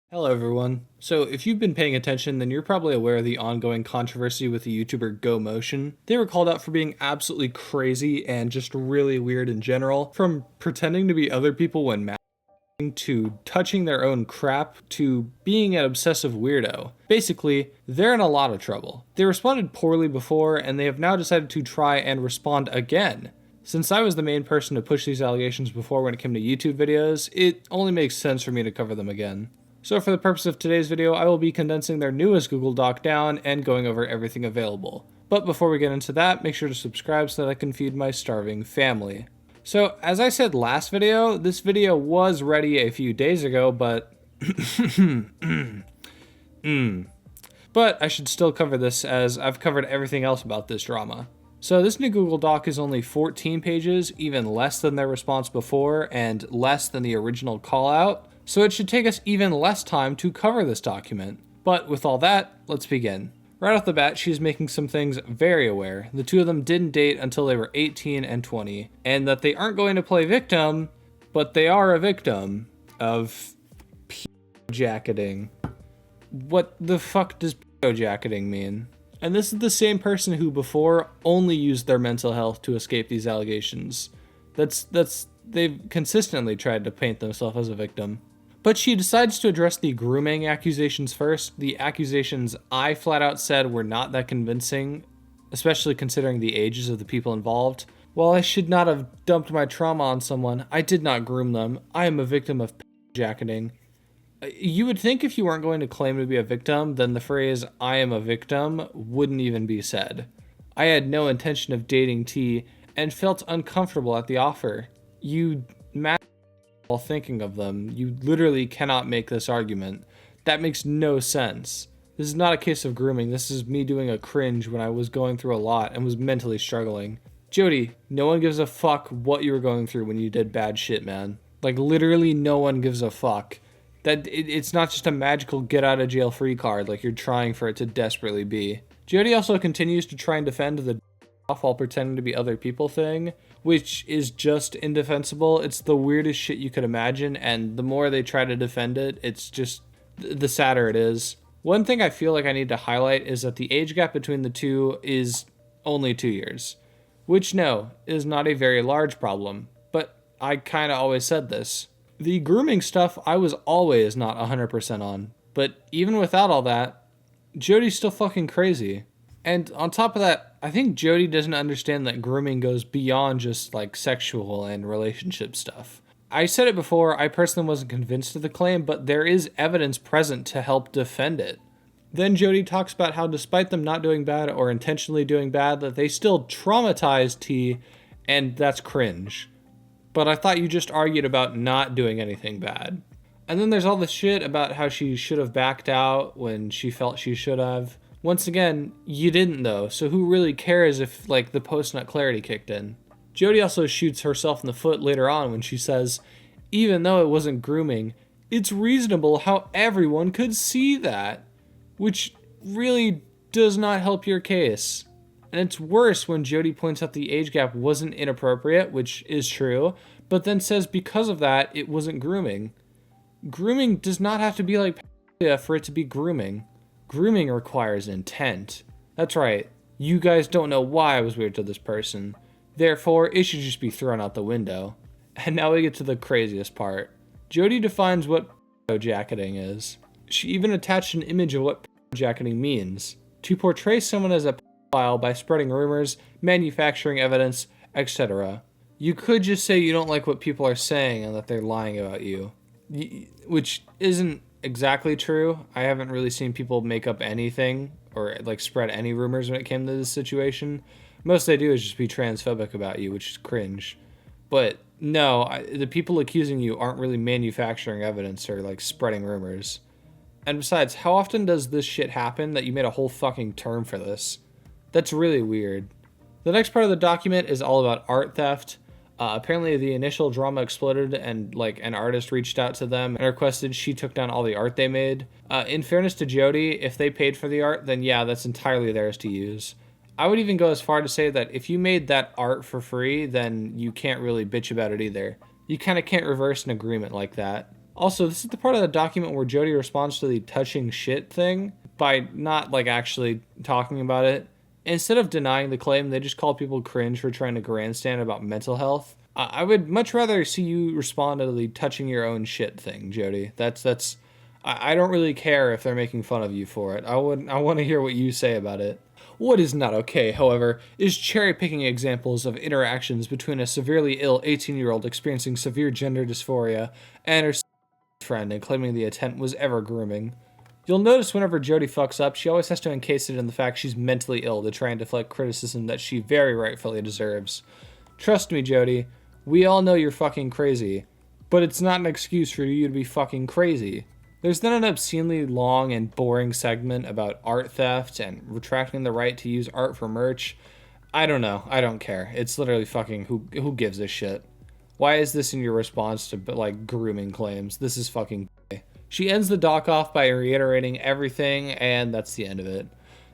Hello everyone. So if you've been paying attention, then you're probably aware of the ongoing controversy with the YouTuber Gomotion. They were called out for being absolutely crazy and just really weird in general, from pretending to be other people when masking to touching their own crap to being an obsessive weirdo. Basically, they're in a lot of trouble. They responded poorly before, and they have now decided to try and respond again. Since I was the main person to push these allegations before when it came to YouTube videos, it only makes sense for me to cover them again. So for the purpose of today's video, I will be condensing their newest Google Doc down and going over everything available. But before we get into that, make sure to subscribe so that I can feed my starving family. So as I said last video, this video was ready a few days ago, but but I should still cover this as I've covered everything else about this drama. So this new Google Doc is only 14 pages, even less than their response before and less than the original call out. So it should take us even less time to cover this document. But with all that, let's begin. Right off the bat, she's making some things very aware. The two of them didn't date until they were 18 and 20, and that they aren't going to play victim, but they are a victim of jacketing. What the fuck does jacketing mean? And this is the same person who before only used their mental health to escape these allegations. They've consistently tried to paint themselves as a victim. But she decides to address the grooming accusations first. The accusations I flat out said were not that convincing, especially considering the ages of the people involved. While I should not have dumped my trauma on someone, I did not groom them. I am a victim of jacketing. You would think if you weren't going to claim to be a victim, then the phrase, I am a victim, wouldn't even be said. I had no intention of dating T and felt uncomfortable at the offer. You while thinking of them, you literally cannot make this argument. That makes no sense. This is not a case of grooming. This is me doing a cringe when I was going through a lot and was mentally struggling. Jodie, no one gives a fuck what you were going through when you did bad shit, man. Like, literally no one gives a fuck. It's not just a magical get out of jail free card like you're trying for it to desperately be. Jodie also continues to try and defend the off while pretending to be other people thing, which is just indefensible. It's the weirdest shit you could imagine, and the more they try to defend it, it's just the sadder it is. One thing I feel like I need to highlight is that the age gap between the two is only 2 years, which no, is not a very large problem, but I kind of always said this. The grooming stuff I was always not 100% on, but even without all that, Jodie's still fucking crazy. And on top of that, I think Jodie doesn't understand that grooming goes beyond just like sexual and relationship stuff. I said it before, I personally wasn't convinced of the claim, but there is evidence present to help defend it. Then Jodie talks about how despite them not doing bad or intentionally doing bad, that they still traumatized T, and that's cringe. But I thought you just argued about not doing anything bad. And then there's all this shit about how she should have backed out when she felt she should have. Once again, you didn't though, so who really cares if, like, the post-nut clarity kicked in? Jodie also shoots herself in the foot later on when she says, even though it wasn't grooming, it's reasonable how everyone could see that. Which really does not help your case. And it's worse when Jodie points out the age gap wasn't inappropriate, which is true, but then says because of that, it wasn't grooming. Grooming does not have to be like for it to be grooming. Grooming requires intent. That's right, you guys don't know why I was weird to this person. Therefore, it should just be thrown out the window. And now we get to the craziest part. Jodie defines what jacketing is. She even attached an image of what jacketing means. To portray someone as a pedophile by spreading rumors, manufacturing evidence, etc. You could just say you don't like what people are saying and that they're lying about you. Which isn't exactly true. I haven't really seen people make up anything or like spread any rumors when it came to this situation. Most they do is just be transphobic about you, which is cringe. But no, the people accusing you aren't really manufacturing evidence or like spreading rumors. And besides, how often does this shit happen that you made a whole fucking term for this? That's really weird. The next part of the document is all about art theft. Apparently the initial drama exploded and like an artist reached out to them and requested she took down all the art they made. In fairness to Jodie, if they paid for the art, then yeah, that's entirely theirs to use. I would even go as far to say that if you made that art for free, then you can't really bitch about it either. You kind of can't reverse an agreement like that. Also, this is the part of the document where Jodie responds to the touching shit thing by not like actually talking about it. Instead of denying the claim, they just call people cringe for trying to grandstand about mental health. I would much rather see you respond to the touching your own shit thing, Jodie. That's. I don't really care if they're making fun of you for it. I want to hear what you say about it. What is not okay, however, is cherry-picking examples of interactions between a severely ill 18-year-old experiencing severe gender dysphoria and her friend and claiming the intent was ever grooming. You'll notice whenever Jodie fucks up, she always has to encase it in the fact she's mentally ill to try and deflect criticism that she very rightfully deserves. Trust me, Jodie, we all know you're fucking crazy, but it's not an excuse for you to be fucking crazy. There's then an obscenely long and boring segment about art theft and retracting the right to use art for merch. I don't know. I don't care. It's literally fucking who gives a shit. Why is this in your response to like grooming claims? This is fucking gay. She ends the doc off by reiterating everything, and that's the end of it.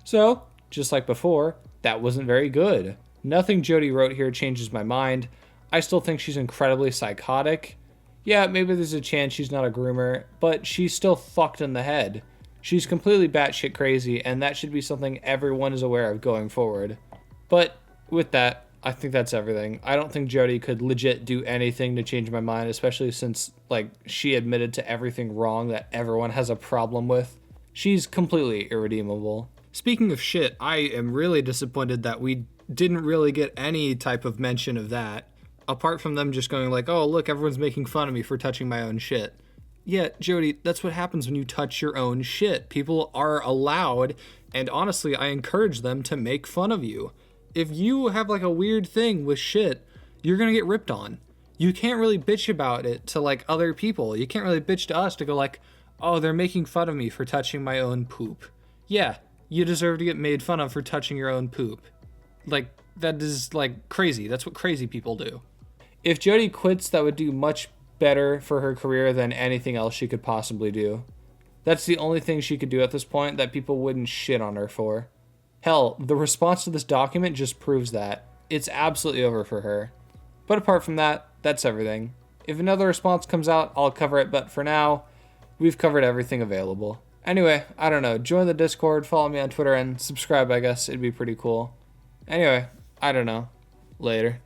So, just like before, that wasn't very good. Nothing Jodie wrote here changes my mind. I still think she's incredibly psychotic. Yeah, maybe there's a chance she's not a groomer, but she's still fucked in the head. She's completely batshit crazy, and that should be something everyone is aware of going forward. But with that, I think that's everything. I don't think Jodie could legit do anything to change my mind, especially since, like, she admitted to everything wrong that everyone has a problem with. She's completely irredeemable. Speaking of shit, I am really disappointed that we didn't really get any type of mention of that. Apart from them just going like, oh, look, everyone's making fun of me for touching my own shit. Yeah, Jodie, that's what happens when you touch your own shit. People are allowed, and honestly, I encourage them to make fun of you. If you have like a weird thing with shit, you're gonna get ripped on. You can't really bitch about it to like other people. You can't really bitch to us to go like, oh, they're making fun of me for touching my own poop. Yeah, you deserve to get made fun of for touching your own poop. Like, that is like crazy. That's what crazy people do. If Jodie quits, that would do much better for her career than anything else she could possibly do. That's the only thing she could do at this point that people wouldn't shit on her for. Hell, the response to this document just proves that. It's absolutely over for her. But apart from that, that's everything. If another response comes out, I'll cover it, but for now, we've covered everything available. Anyway, I don't know, join the Discord, follow me on Twitter, and subscribe, I guess. It'd be pretty cool. Anyway, I don't know. Later.